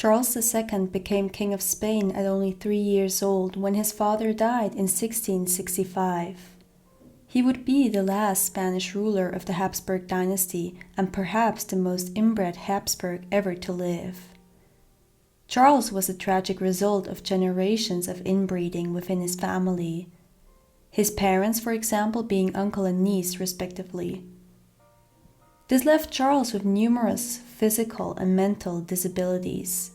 Charles II became King of Spain at only 3 years old when his father died in 1665. He would be the last Spanish ruler of the Habsburg dynasty and perhaps the most inbred Habsburg ever to live. Charles was a tragic result of generations of inbreeding within his family, his parents, for example, being uncle and niece respectively. This left Charles with numerous physical and mental disabilities.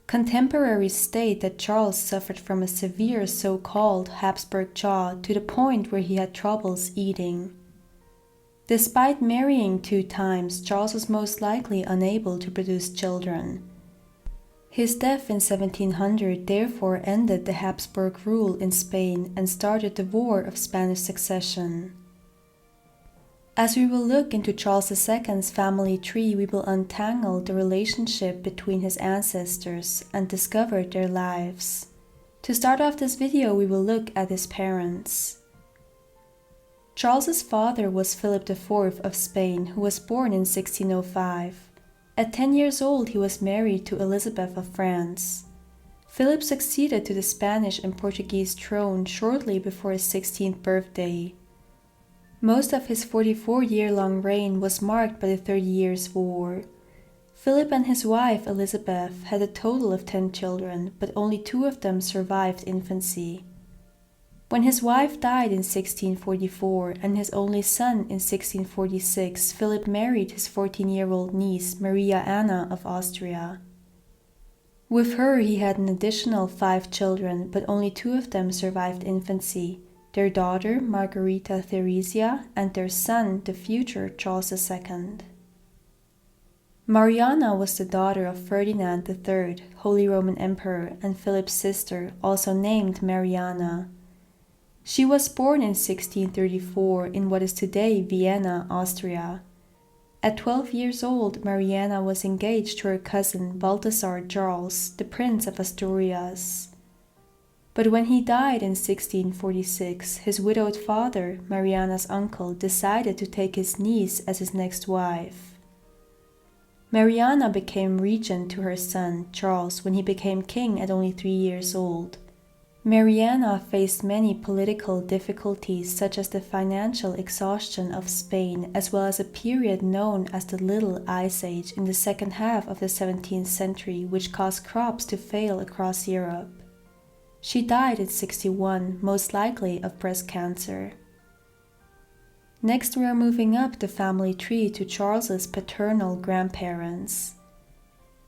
Contemporaries state that Charles suffered from a severe so-called Habsburg jaw to the point where he had troubles eating. Despite marrying 2 times, Charles was most likely unable to produce children. His death in 1700 therefore ended the Habsburg rule in Spain and started the War of Spanish Succession. As we will look into Charles II's family tree, we will untangle the relationship between his ancestors and discover their lives. To start off this video, we will look at his parents. Charles's father was Philip IV of Spain, who was born in 1605. At 10 years old, he was married to Elizabeth of France. Philip succeeded to the Spanish and Portuguese throne shortly before his 16th birthday. Most of his 44-year-long reign was marked by the 30 Years' War. Philip and his wife Elizabeth had a total of 10 children, but only 2 of them survived infancy. When his wife died in 1644 and his only son in 1646, Philip married his 14-year-old niece Maria Anna of Austria. With her he had an additional 5 children, but only 2 of them survived infancy: their daughter Margarita Theresia and their son, the future Charles II. Mariana was the daughter of Ferdinand III, Holy Roman Emperor, and Philip's sister, also named Mariana. She was born in 1634 in what is today Vienna, Austria. At 12 years old, Mariana was engaged to her cousin Balthasar Charles, the Prince of Asturias. But when he died in 1646, his widowed father, Mariana's uncle, decided to take his niece as his next wife. Mariana became regent to her son, Charles, when he became king at only 3 years old. Mariana faced many political difficulties, such as the financial exhaustion of Spain, as well as a period known as the Little Ice Age in the second half of the 17th century, which caused crops to fail across Europe. She died at 61, most likely of breast cancer. Next, we are moving up the family tree to Charles's paternal grandparents.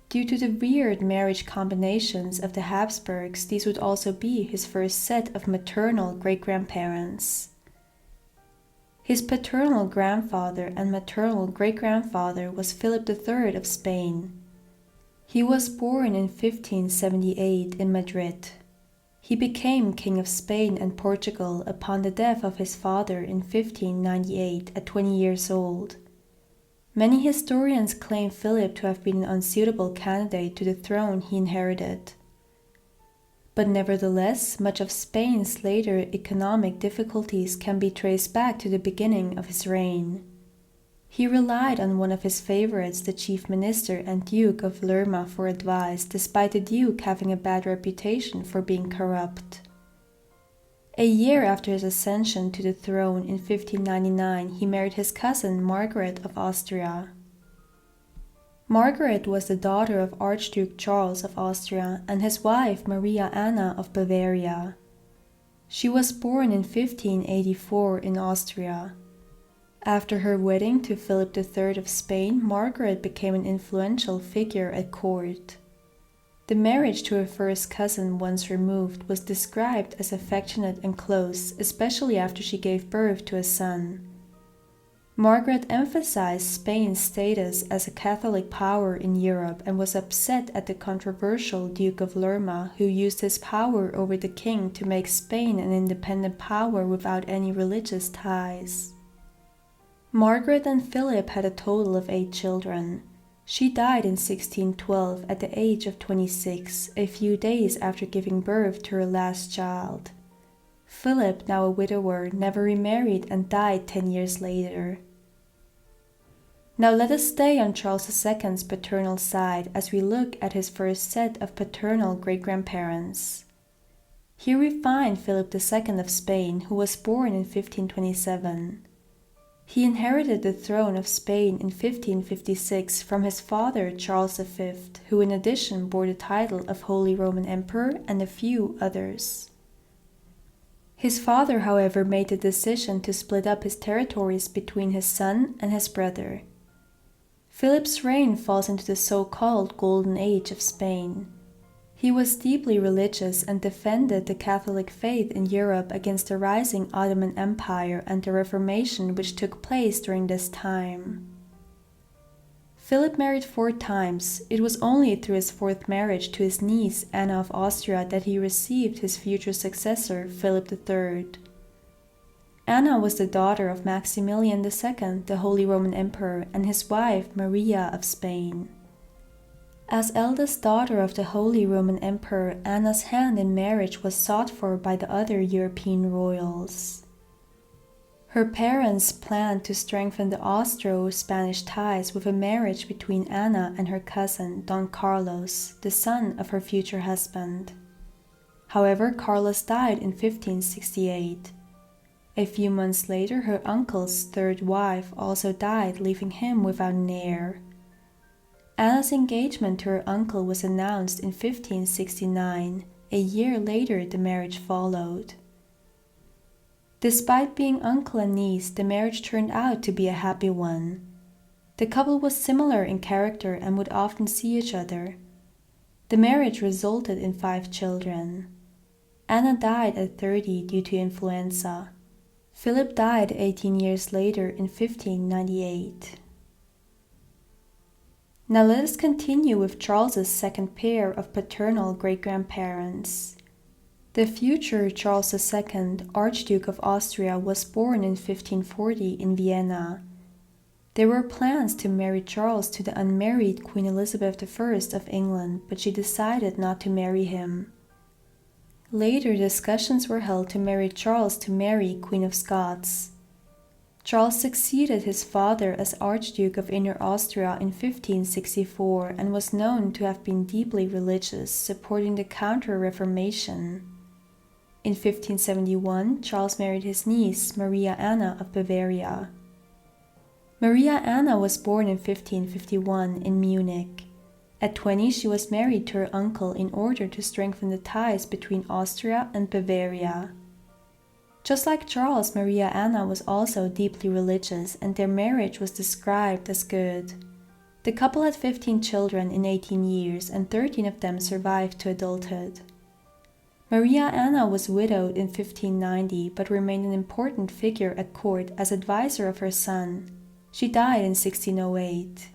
Due to the weird marriage combinations of the Habsburgs, these would also be his first set of maternal great-grandparents. His paternal grandfather and maternal great-grandfather was Philip III of Spain. He was born in 1578 in Madrid. He became King of Spain and Portugal upon the death of his father in 1598 at 20 years old. Many historians claim Philip to have been an unsuitable candidate to the throne he inherited. But nevertheless, much of Spain's later economic difficulties can be traced back to the beginning of his reign. He relied on one of his favorites, the chief minister and Duke of Lerma, for advice, despite the Duke having a bad reputation for being corrupt. A year after his ascension to the throne in 1599, he married his cousin Margaret of Austria. Margaret was the daughter of Archduke Charles of Austria and his wife Maria Anna of Bavaria. She was born in 1584 in Austria. After her wedding to Philip III of Spain, Margaret became an influential figure at court. The marriage to her first cousin, once removed, was described as affectionate and close, especially after she gave birth to a son. Margaret emphasized Spain's status as a Catholic power in Europe and was upset at the controversial Duke of Lerma, who used his power over the king to make Spain an independent power without any religious ties. Margaret and Philip had a total of 8 children. She died in 1612 at the age of 26, a few days after giving birth to her last child. Philip, now a widower, never remarried and died 10 years later. Now let us stay on Charles II's paternal side as we look at his first set of paternal great-grandparents. Here we find Philip II of Spain, who was born in 1527. He inherited the throne of Spain in 1556 from his father Charles V, who in addition bore the title of Holy Roman Emperor and a few others. His father, however, made the decision to split up his territories between his son and his brother. Philip's reign falls into the so-called Golden Age of Spain. He was deeply religious and defended the Catholic faith in Europe against the rising Ottoman Empire and the Reformation which took place during this time. Philip married 4 times. It was only through his 4th marriage to his niece Anna of Austria that he received his future successor, Philip III. Anna was the daughter of Maximilian II, the Holy Roman Emperor, and his wife Maria of Spain. As eldest daughter of the Holy Roman Emperor, Anna's hand in marriage was sought for by the other European royals. Her parents planned to strengthen the Austro-Spanish ties with a marriage between Anna and her cousin, Don Carlos, the son of her future husband. However, Carlos died in 1568. A few months later, her uncle's 3rd wife also died, leaving him without an heir. Anna's engagement to her uncle was announced in 1569. A year later, the marriage followed. Despite being uncle and niece, the marriage turned out to be a happy one. The couple was similar in character and would often see each other. The marriage resulted in 5 children. Anna died at 30 due to influenza. Philip died 18 years later in 1598. Now let us continue with Charles's second pair of paternal great-grandparents. The future Charles II, Archduke of Austria, was born in 1540 in Vienna. There were plans to marry Charles to the unmarried Queen Elizabeth I of England, but she decided not to marry him. Later, discussions were held to marry Charles to Mary, Queen of Scots. Charles succeeded his father as Archduke of Inner Austria in 1564 and was known to have been deeply religious, supporting the Counter-Reformation. In 1571, Charles married his niece, Maria Anna of Bavaria. Maria Anna was born in 1551 in Munich. At 20, she was married to her uncle in order to strengthen the ties between Austria and Bavaria. Just like Charles, Maria Anna was also deeply religious, and their marriage was described as good. The couple had 15 children in 18 years, and 13 of them survived to adulthood. Maria Anna was widowed in 1590, but remained an important figure at court as advisor of her son. She died in 1608.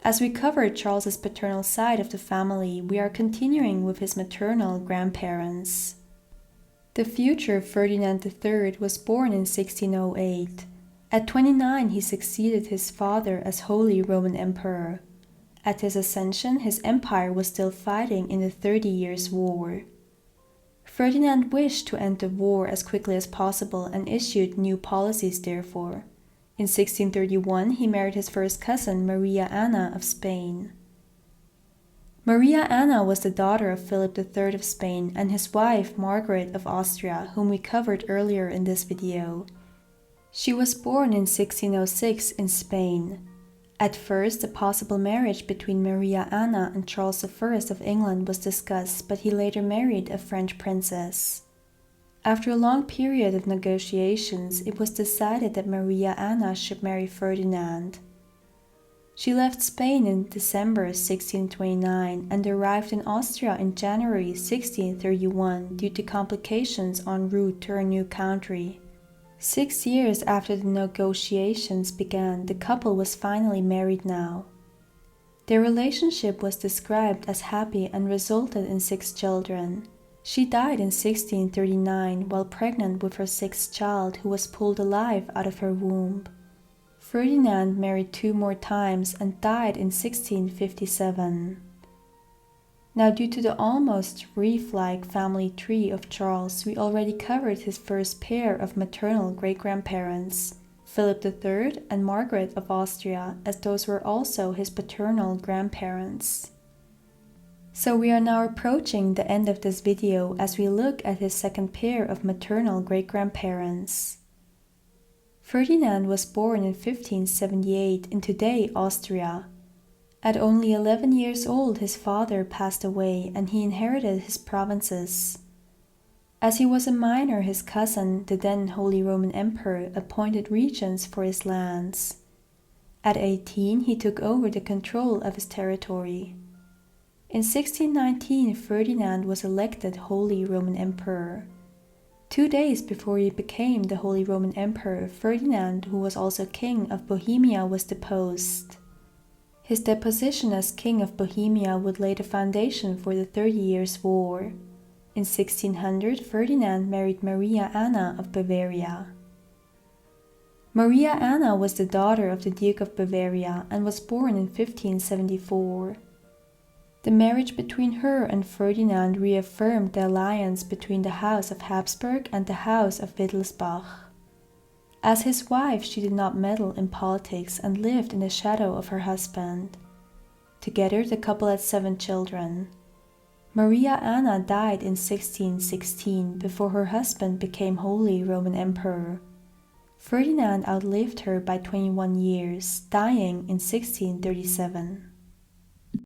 As we covered Charles's paternal side of the family, we are continuing with his maternal grandparents. The future Ferdinand III was born in 1608. At 29, he succeeded his father as Holy Roman Emperor. At his ascension, his empire was still fighting in the 30 Years' War. Ferdinand wished to end the war as quickly as possible and issued new policies therefore. In 1631, he married his first cousin, Maria Anna of Spain. Maria Anna was the daughter of Philip III of Spain and his wife Margaret of Austria, whom we covered earlier in this video. She was born in 1606 in Spain. At first, a possible marriage between Maria Anna and Charles I of England was discussed, but he later married a French princess. After a long period of negotiations, it was decided that Maria Anna should marry Ferdinand. She left Spain in December 1629 and arrived in Austria in January 1631 due to complications en route to her new country. 6 years after the negotiations began, the couple was finally married now. Their relationship was described as happy and resulted in 6 children. She died in 1639 while pregnant with her 6th child, who was pulled alive out of her womb. Ferdinand married 2 more times and died in 1657. Now, due to the almost reef-like family tree of Charles, we already covered his first pair of maternal great-grandparents, Philip III, and Margaret of Austria, as those were also his paternal grandparents. So we are now approaching the end of this video as we look at his second pair of maternal great-grandparents. Ferdinand was born in 1578 in today Austria. At only 11 years old, his father passed away and he inherited his provinces. As he was a minor, his cousin, the then Holy Roman Emperor, appointed regents for his lands. At 18, he took over the control of his territory. In 1619, Ferdinand was elected Holy Roman Emperor. 2 days before he became the Holy Roman Emperor, Ferdinand, who was also King of Bohemia, was deposed. His deposition as King of Bohemia would lay the foundation for the 30 Years' War. In 1600, Ferdinand married Maria Anna of Bavaria. Maria Anna was the daughter of the Duke of Bavaria and was born in 1574. The marriage between her and Ferdinand reaffirmed the alliance between the House of Habsburg and the House of Wittelsbach. As his wife, she did not meddle in politics and lived in the shadow of her husband. Together, the couple had 7 children. Maria Anna died in 1616 before her husband became Holy Roman Emperor. Ferdinand outlived her by 21 years, dying in 1637.